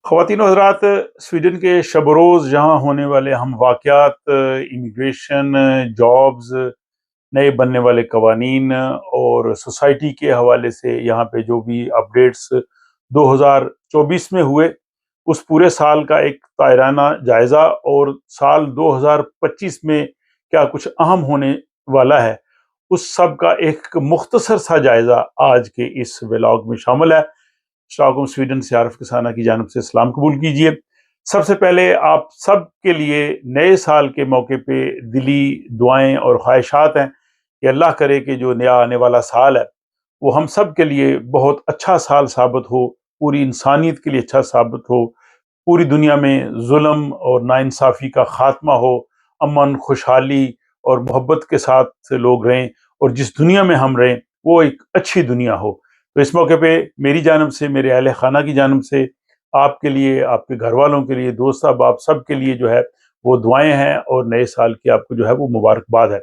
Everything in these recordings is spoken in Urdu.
خواتین و حضرات، سویڈن کے شب و روز جہاں ہونے والے اہم واقعات، امیگریشن، جابز، نئے بننے والے قوانین اور سوسائٹی کے حوالے سے یہاں پہ جو بھی اپڈیٹس 2024 میں ہوئے، اس پورے سال کا ایک تائرانہ جائزہ، اور سال 2025 میں کیا کچھ اہم ہونے والا ہے، اس سب کا ایک مختصر سا جائزہ آج کے اس ولاگ میں شامل ہے۔ اسٹاکہولم سویڈن سے عارف کسانہ کی جانب سے سلام قبول کیجیے۔ سب سے پہلے آپ سب کے لیے نئے سال کے موقع پہ دلی دعائیں اور خواہشات ہیں کہ اللہ کرے کہ جو نیا آنے والا سال ہے وہ ہم سب کے لیے بہت اچھا سال ثابت ہو، پوری انسانیت کے لیے اچھا ثابت ہو، پوری دنیا میں ظلم اور ناانصافی کا خاتمہ ہو، امن، خوشحالی اور محبت کے ساتھ لوگ رہیں، اور جس دنیا میں ہم رہیں وہ ایک اچھی دنیا ہو۔ تو اس موقع پہ میری جانب سے، میرے اہل خانہ کی جانب سے، آپ کے لیے، آپ کے گھر والوں کے لیے، دوست احباب سب کے لیے جو ہے وہ دعائیں ہیں، اور نئے سال کی آپ کو جو ہے وہ مبارکباد ہے،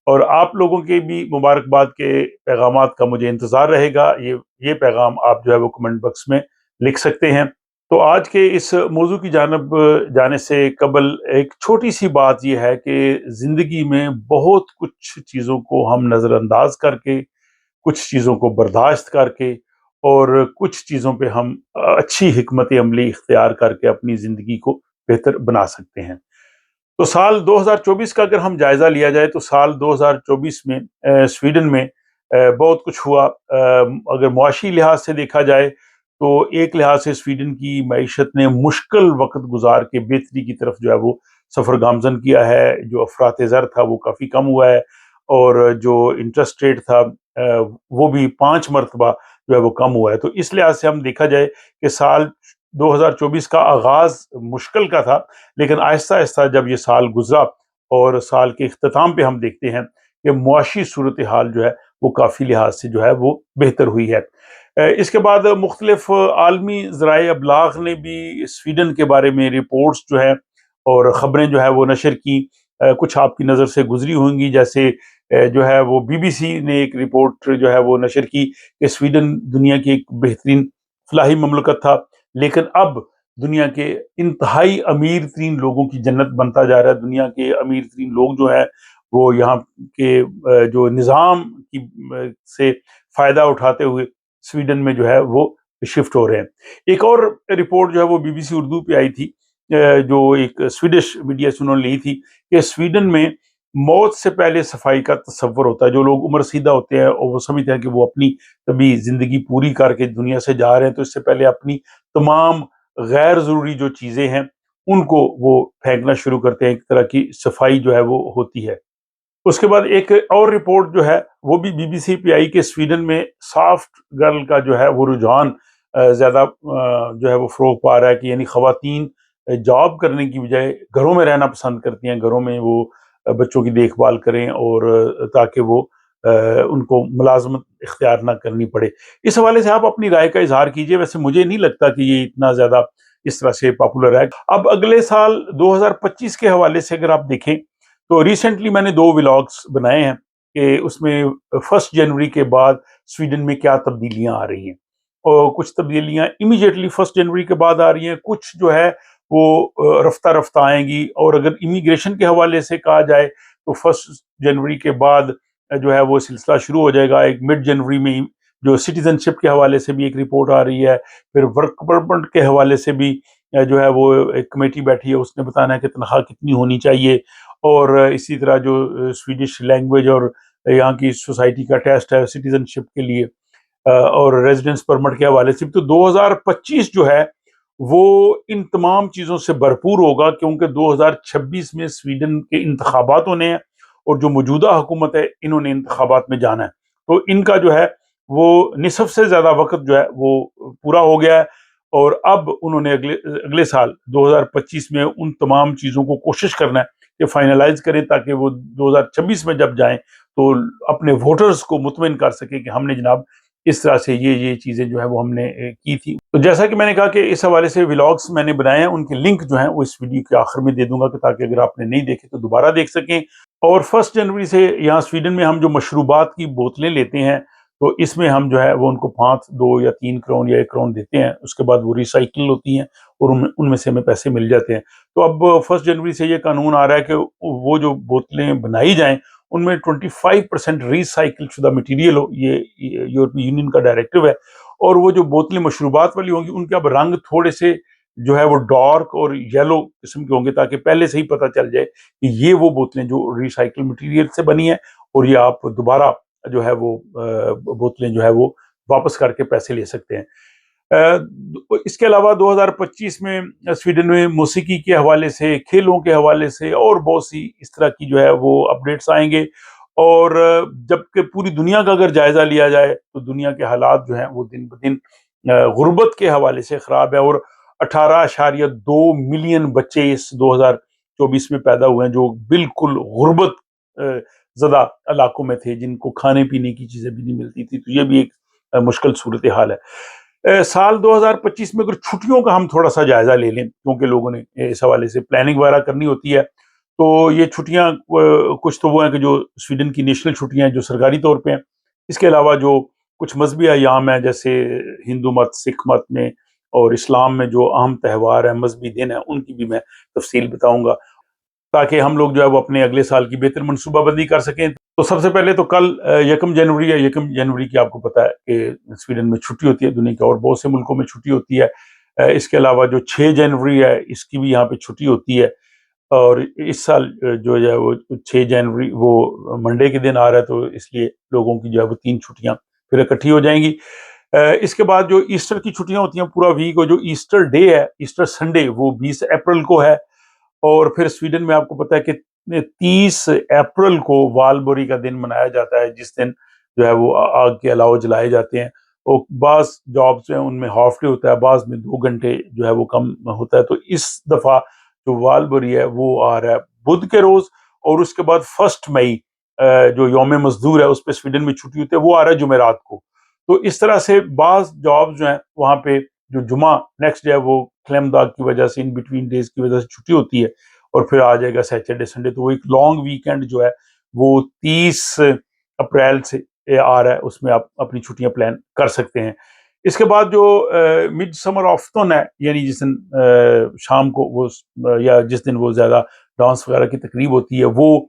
اور آپ لوگوں کے بھی مبارکباد کے پیغامات کا مجھے انتظار رہے گا۔ یہ پیغام آپ جو ہے وہ کمنٹ باکس میں لکھ سکتے ہیں۔ تو آج کے اس موضوع کی جانب جانے سے قبل ایک چھوٹی سی بات یہ ہے کہ زندگی میں بہت کچھ چیزوں کو ہم نظر انداز کر کے، کچھ چیزوں کو برداشت کر کے، اور کچھ چیزوں پہ ہم اچھی حکمت عملی اختیار کر کے اپنی زندگی کو بہتر بنا سکتے ہیں۔ تو سال 2024 کا اگر ہم جائزہ لیا جائے تو سال 2024 میں سویڈن میں بہت کچھ ہوا۔ اگر معاشی لحاظ سے دیکھا جائے تو ایک لحاظ سے سویڈن کی معیشت نے مشکل وقت گزار کے بہتری کی طرف جو ہے وہ سفر گامزن کیا ہے۔ جو افراط زر تھا وہ کافی کم ہوا ہے، اور جو انٹرسٹ ریٹ تھا وہ بھی 5 مرتبہ جو ہے وہ کم ہوا ہے۔ تو اس لحاظ سے ہم دیکھا جائے کہ سال 2024 کا آغاز مشکل کا تھا، لیکن آہستہ آہستہ جب یہ سال گزرا اور سال کے اختتام پہ ہم دیکھتے ہیں کہ معاشی صورتحال جو ہے وہ کافی لحاظ سے جو ہے وہ بہتر ہوئی ہے۔ اس کے بعد مختلف عالمی ذرائع ابلاغ نے بھی سویڈن کے بارے میں رپورٹس جو ہے اور خبریں جو ہے وہ نشر کی۔ کچھ آپ کی نظر سے گزری ہوں گی، جیسے جو ہے وہ بی بی سی نے ایک رپورٹ جو ہے وہ نشر کی کہ سویڈن دنیا کی ایک بہترین فلاحی مملکت تھا، لیکن اب دنیا کے انتہائی امیر ترین لوگوں کی جنت بنتا جا رہا ہے۔ دنیا کے امیر ترین لوگ جو ہیں وہ یہاں کے جو نظام کی سے فائدہ اٹھاتے ہوئے سویڈن میں جو ہے وہ شفٹ ہو رہے ہیں۔ ایک اور رپورٹ جو ہے وہ بی بی سی اردو پہ آئی تھی، جو ایک سویڈش میڈیا سے انہوں نے لی تھی، کہ سویڈن میں موت سے پہلے صفائی کا تصور ہوتا ہے۔ جو لوگ عمر سیدھا ہوتے ہیں اور وہ سمجھتے ہیں کہ وہ اپنی کبھی زندگی پوری کر کے دنیا سے جا رہے ہیں، تو اس سے پہلے اپنی تمام غیر ضروری جو چیزیں ہیں ان کو وہ پھینکنا شروع کرتے ہیں۔ ایک طرح کی صفائی جو ہے وہ ہوتی ہے۔ اس کے بعد ایک اور رپورٹ جو ہے وہ بھی بی بی سی پہ آئی کہ سویڈن میں سافٹ گرل کا جو ہے وہ رجحان زیادہ جو ہے وہ فروغ پا رہا ہے، کہ یعنی خواتین جاب کرنے کی بجائے گھروں میں رہنا پسند کرتی ہیں، گھروں میں وہ بچوں کی دیکھ بھال کریں، اور تاکہ وہ ان کو ملازمت اختیار نہ کرنی پڑے۔ اس حوالے سے آپ اپنی رائے کا اظہار کیجئے۔ ویسے مجھے نہیں لگتا کہ یہ اتنا زیادہ اس طرح سے پاپولر ہے۔ اب اگلے سال 2025 کے حوالے سے اگر آپ دیکھیں تو ریسنٹلی میں نے 2 ولاگس بنائے ہیں کہ اس میں 1 جنوری کے بعد سویڈن میں کیا تبدیلیاں آ رہی ہیں، اور کچھ تبدیلیاں امیڈیٹلی 1 جنوری کے بعد آ رہی ہیں، کچھ جو ہے وہ رفتہ رفتہ آئیں گی۔ اور اگر امیگریشن کے حوالے سے کہا جائے تو 1 جنوری کے بعد جو ہے وہ سلسلہ شروع ہو جائے گا۔ ایک مڈ جنوری میں جو سٹیزن شپ کے حوالے سے بھی ایک رپورٹ آ رہی ہے، پھر ورک پرمٹ کے حوالے سے بھی جو ہے وہ ایک کمیٹی بیٹھی ہے، اس نے بتانا ہے کہ تنخواہ کتنی ہونی چاہیے، اور اسی طرح جو سویڈش لینگویج اور یہاں کی سوسائٹی کا ٹیسٹ ہے سٹیزن شپ کے لیے، اور ریزیڈنس پرمٹ کے حوالے سے۔ تو 2025 جو ہے وہ ان تمام چیزوں سے بھرپور ہوگا، کیونکہ 2026 میں سویڈن کے انتخابات ہونے ہیں، اور جو موجودہ حکومت ہے انہوں نے انتخابات میں جانا ہے، تو ان کا جو ہے وہ نصف سے زیادہ وقت جو ہے وہ پورا ہو گیا ہے، اور اب انہوں نے اگلے سال 2025 میں ان تمام چیزوں کو کوشش کرنا ہے کہ فائنلائز کریں، تاکہ وہ 2026 میں جب جائیں تو اپنے ووٹرز کو مطمئن کر سکیں کہ ہم نے جناب اس طرح سے یہ چیزیں جو ہے وہ ہم نے کی تھی۔ تو جیسا کہ میں نے کہا کہ اس حوالے سے ولاگس میں نے بنائے ہیں، ان کے لنک جو ہیں وہ اس ویڈیو کے آخر میں دے دوں گا، کہ تاکہ اگر آپ نے نہیں دیکھے تو دوبارہ دیکھ سکیں۔ اور 1 جنوری سے یہاں سویڈن میں ہم جو مشروبات کی بوتلیں لیتے ہیں تو اس میں ہم جو ہے وہ ان کو 5 2 یا 3 کراؤن یا 1 کراؤن دیتے ہیں، اس کے بعد وہ ریسائیکل ہوتی ہیں اور ان میں سے ہمیں پیسے مل جاتے ہیں۔ تو اب 1 جنوری سے یہ قانون آ رہا ہے کہ وہ جو بوتلیں بنائی جائیں ان میں 25% ریسائیکل شدہ مٹیریل ہو، یہ یورپی یونین کا ڈائریکٹو ہے، اور وہ جو بوتلیں مشروبات والی ہوں گی ان کے اب رنگ تھوڑے سے جو ہے وہ ڈارک اور یلو قسم کے ہوں گے، تاکہ پہلے سے ہی پتہ چل جائے کہ یہ وہ بوتلیں جو ریسائیکل مٹیریل سے بنی ہیں، اور یہ آپ دوبارہ جو ہے وہ بوتلیں جو ہے وہ واپس کر کے پیسے لے سکتے ہیں۔ اس کے علاوہ 2025 میں سویڈن میں موسیقی کے حوالے سے، کھیلوں کے حوالے سے اور بہت سی اس طرح کی جو ہے وہ اپڈیٹس آئیں گے، اور جبکہ پوری دنیا کا اگر جائزہ لیا جائے تو دنیا کے حالات جو ہیں وہ دن بدن غربت کے حوالے سے خراب ہے، اور 18.2 ملین بچے اس 2024 میں پیدا ہوئے ہیں جو بالکل غربت زدہ علاقوں میں تھے، جن کو کھانے پینے کی چیزیں بھی نہیں ملتی تھی، تو یہ بھی ایک مشکل صورتحال ہے۔ سال 2025 میں اگر چھٹیوں کا ہم تھوڑا سا جائزہ لے لیں، کیونکہ لوگوں نے اس حوالے سے پلاننگ وغیرہ کرنی ہوتی ہے، تو یہ چھٹیاں کچھ تو وہ ہیں کہ جو سویڈن کی نیشنل چھٹیاں ہیں جو سرکاری طور پہ ہیں، اس کے علاوہ جو کچھ مذہبی ایام ہیں جیسے ہندو مت، سکھ مت میں اور اسلام میں جو اہم تہوار ہیں، مذہبی دن ہیں، ان کی بھی میں تفصیل بتاؤں گا تاکہ ہم لوگ جو ہے وہ اپنے اگلے سال کی بہتر منصوبہ بندی کر سکیں۔ تو سب سے پہلے تو کل 1 جنوری ہے، 1 جنوری کی آپ کو پتہ ہے کہ سویڈن میں چھٹی ہوتی ہے، دنیا کے اور بہت سے ملکوں میں چھٹی ہوتی ہے۔ اس کے علاوہ جو 6 جنوری ہے اس کی بھی یہاں پہ چھٹی ہوتی ہے، اور اس سال جو ہے وہ 6 جنوری وہ منڈے کے دن آ رہا ہے، تو اس لیے لوگوں کی جو ہے وہ 3 چھٹیاں پھر اکٹھی ہو جائیں گی۔ اس کے بعد جو ایسٹر کی چھٹیاں ہوتی ہیں پورا ویک، اور جو ایسٹر ڈے ہے، ایسٹر سنڈے، وہ 20 اپریل کو ہے، اور پھر سویڈن میں آپ کو پتہ ہے کہ 30 اپریل کو والبوری کا دن منایا جاتا ہے، جس دن جو ہے وہ آگ کے الاؤ جلائے جاتے ہیں، اور بعض جابس ہیں ان میں ہاف ڈے ہوتا ہے، بعض میں 2 گھنٹے جو ہے وہ کم ہوتا ہے۔ تو اس دفعہ جو والبوری ہے وہ آ رہا ہے بدھ کے روز، اور اس کے بعد 1 مئی جو یوم مزدور ہے اس پہ سویڈن میں چھٹی ہوتی ہے، وہ آ رہا ہے جمعرات کو۔ تو اس طرح سے بعض جاب جو ہیں وہاں پہ جو جمعہ نیکسٹ ڈے ہے وہ کلیم داغ کی وجہ سے، ان بٹوین ڈیز کی وجہ سے چھٹی ہوتی ہے، اور پھر آ جائے گا سیٹرڈے سنڈے، تو وہ ایک لانگ ویکینڈ جو ہے وہ 30 اپریل سے آ رہا ہے، اس میں آپ اپنی چھٹیاں پلان کر سکتے ہیں۔ اس کے بعد جو مڈ سمر آفتون ہے، یعنی جس دن شام کو وہ یا جس دن وہ زیادہ ڈانس وغیرہ کی تقریب ہوتی ہے، وہ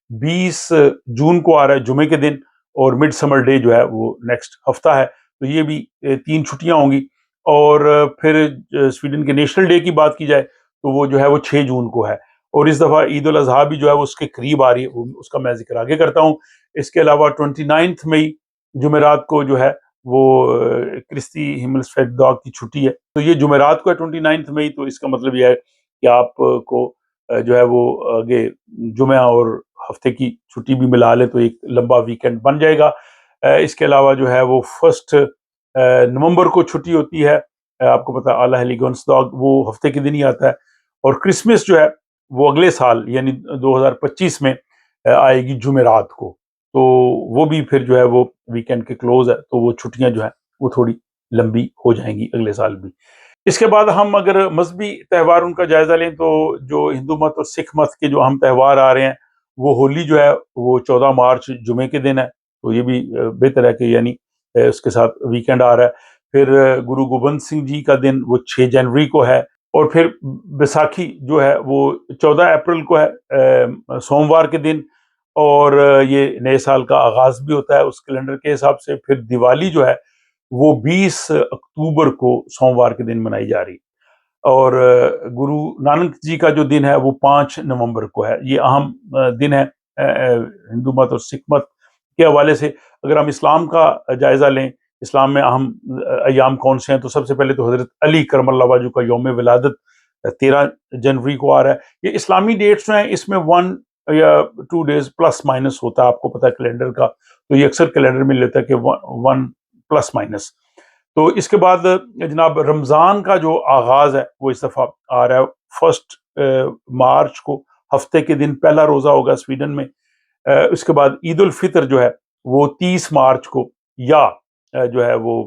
20 جون کو آ رہا ہے جمعے کے دن، اور مڈ سمر ڈے جو ہے وہ نیکسٹ ہفتہ ہے، تو یہ بھی 3 چھٹیاں ہوں گی۔ اور پھر سویڈن کے نیشنل ڈے کی بات کی جائے تو وہ جو ہے وہ 6 جون کو ہے، اور اس دفعہ عید الاضحیٰ بھی جو ہے وہ اس کے قریب آ رہی ہے، اس کا میں ذکر آگے کرتا ہوں۔ اس کے علاوہ 29 مئی جمعرات کو جو ہے وہ کرستی ہملسفیڈ ڈاگ کی چھٹی ہے، تو یہ جمعرات کو ہے 29 مئی، تو اس کا مطلب یہ ہے کہ آپ کو جو ہے وہ آگے جمعہ اور ہفتے کی چھٹی بھی ملا لے تو ایک لمبا ویکینڈ بن جائے گا۔ اس کے علاوہ جو ہے وہ 1 نومبر کو چھٹی ہوتی ہے، آپ کو پتہ اعلیٰ ہیلیگونس ڈاگ وہ ہفتے کے دن ہی آتا ہے، اور کرسمس جو ہے وہ اگلے سال یعنی 2025 میں آئے گی جمعرات کو، تو وہ بھی پھر جو ہے وہ ویکینڈ کے کلوز ہے، تو وہ چھٹیاں جو ہیں وہ تھوڑی لمبی ہو جائیں گی اگلے سال بھی۔ اس کے بعد ہم اگر مذہبی تہوار ان کا جائزہ لیں تو جو ہندو مت اور سکھ مت کے جو اہم تہوار آ رہے ہیں، وہ ہولی جو ہے وہ 14 مارچ جمعے کے دن ہے، تو یہ بھی بہتر ہے کہ یعنی اس کے ساتھ ویکینڈ آ رہا ہے۔ پھر گرو گوبند سنگھ جی کا دن وہ 6 جنوری کو ہے، اور پھر بیساکھی جو ہے وہ 14 اپریل کو ہے، سوموار کے دن، اور یہ نئے سال کا آغاز بھی ہوتا ہے اس کیلنڈر کے حساب سے۔ پھر دیوالی جو ہے وہ 20 اکتوبر کو سوموار کے دن منائی جا رہی، اور گرو نانک جی کا جو دن ہے وہ 5 نومبر کو ہے۔ یہ اہم دن ہے ہندو مت اور سکھ مت کے حوالے سے۔ اگر ہم اسلام کا جائزہ لیں، اسلام میں اہم ایام کون سے ہیں، تو سب سے پہلے تو حضرت علی کرم اللہ وجہ کا یوم ولادت 13 جنوری کو آ رہا ہے۔ یہ اسلامی ڈیٹس ہیں، اس میں 1 یا 2 ڈیز پلس مائنس ہوتا ہے، آپ کو پتہ ہے کیلنڈر کا، تو یہ اکثر کیلنڈر میں لیتا ہے کہ 1 پلس مائنس۔ تو اس کے بعد جناب رمضان کا جو آغاز ہے وہ اس دفعہ آ رہا ہے 1 مارچ کو، ہفتے کے دن پہلا روزہ ہوگا سویڈن میں۔ اس کے بعد عید الفطر جو ہے وہ 30 مارچ کو، یا جو ہے وہ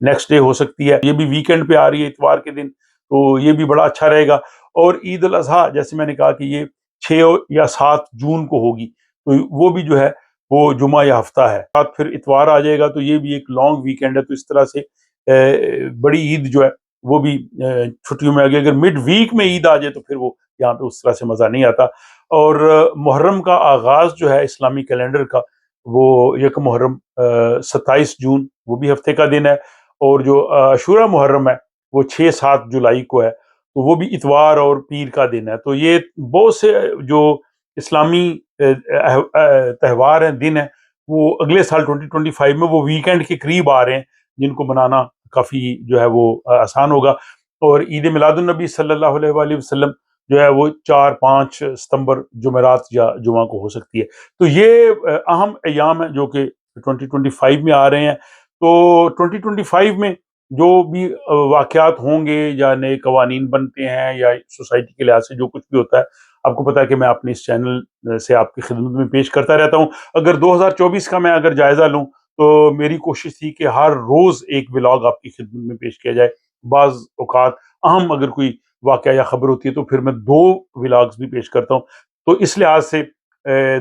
نیکسٹ ڈے ہو سکتی ہے، یہ بھی ویکینڈ پہ آ رہی ہے اتوار کے دن، تو یہ بھی بڑا اچھا رہے گا۔ اور عید الاضحیٰ جیسے میں نے کہا کہ یہ 6 یا 7 جون کو ہوگی، تو وہ بھی جو ہے وہ جمعہ یا ہفتہ ہے، بعد پھر اتوار آ جائے گا تو یہ بھی ایک لانگ ویکینڈ ہے، تو اس طرح سے بڑی عید جو ہے وہ بھی چھٹیوں میں آ گئی۔ اگر مڈ ویک میں عید آ جائے تو پھر وہ یہاں پہ اس طرح سے مزہ نہیں آتا۔ اور محرم کا آغاز جو ہے اسلامی کیلنڈر کا، وہ یک محرم 27 جون، وہ بھی ہفتے کا دن ہے، اور جو عاشورہ محرم ہے وہ 6-7 جولائی کو ہے، تو وہ بھی اتوار اور پیر کا دن ہے۔ تو یہ بہت سے جو اسلامی تہوار ہیں، دن ہیں، وہ اگلے سال 2025 میں وہ ویکینڈ کے قریب آ رہے ہیں، جن کو منانا کافی جو ہے وہ آسان ہوگا۔ اور عید میلاد النبی صلی اللہ علیہ وآلہ وسلم جو ہے وہ 4-5 ستمبر جمعرات یا جمعہ کو ہو سکتی ہے۔ تو یہ اہم ایام ہیں جو کہ 2025 میں آ رہے ہیں۔ تو 2025 میں جو بھی واقعات ہوں گے یا نئے قوانین بنتے ہیں یا سوسائٹی کے لحاظ سے جو کچھ بھی ہوتا ہے، آپ کو پتا ہے کہ میں اپنے اس چینل سے آپ کی خدمت میں پیش کرتا رہتا ہوں۔ اگر 2024 کا میں اگر جائزہ لوں تو میری کوشش تھی کہ ہر روز ایک ولاگ آپ کی خدمت میں پیش کیا جائے۔ بعض اوقات اہم اگر کوئی واقعہ یا خبر ہوتی ہے تو پھر میں 2 ولاگز بھی پیش کرتا ہوں۔ تو اس لحاظ سے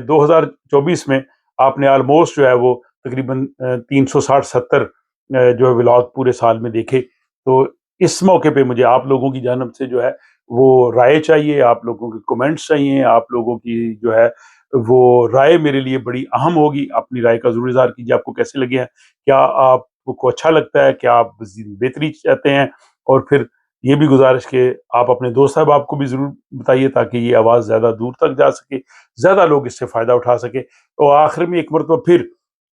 2024 میں آپ نے آلموسٹ جو ہے وہ تقریباً 360-70 جو ہے ولاگ پورے سال میں دیکھے۔ تو اس موقع پہ مجھے آپ لوگوں کی جانب سے جو ہے وہ رائے چاہیے، آپ لوگوں کے کمنٹس چاہیے، آپ لوگوں کی جو ہے وہ رائے میرے لیے بڑی اہم ہوگی۔ اپنی رائے کا ضرور اظہار کیجیے، آپ کو کیسے لگے ہیں، کیا آپ کو اچھا لگتا ہے، کیا آپ بہتری چاہتے ہیں، اور پھر یہ بھی گزارش کہ آپ اپنے دوست احباب کو بھی ضرور بتائیے تاکہ یہ آواز زیادہ دور تک جا سکے، زیادہ لوگ اس سے فائدہ اٹھا سکے۔ اور آخر میں ایک مرتبہ پھر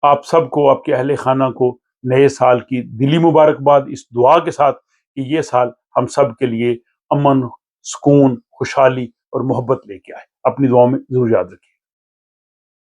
آپ سب کو، آپ کے اہل خانہ کو نئے سال کی دلی مبارکباد، اس دعا کے ساتھ کہ یہ سال ہم سب کے لیے امن، سکون، خوشحالی اور محبت لے کے آئے۔ اپنی دعاؤں میں ضرور یاد رکھیے۔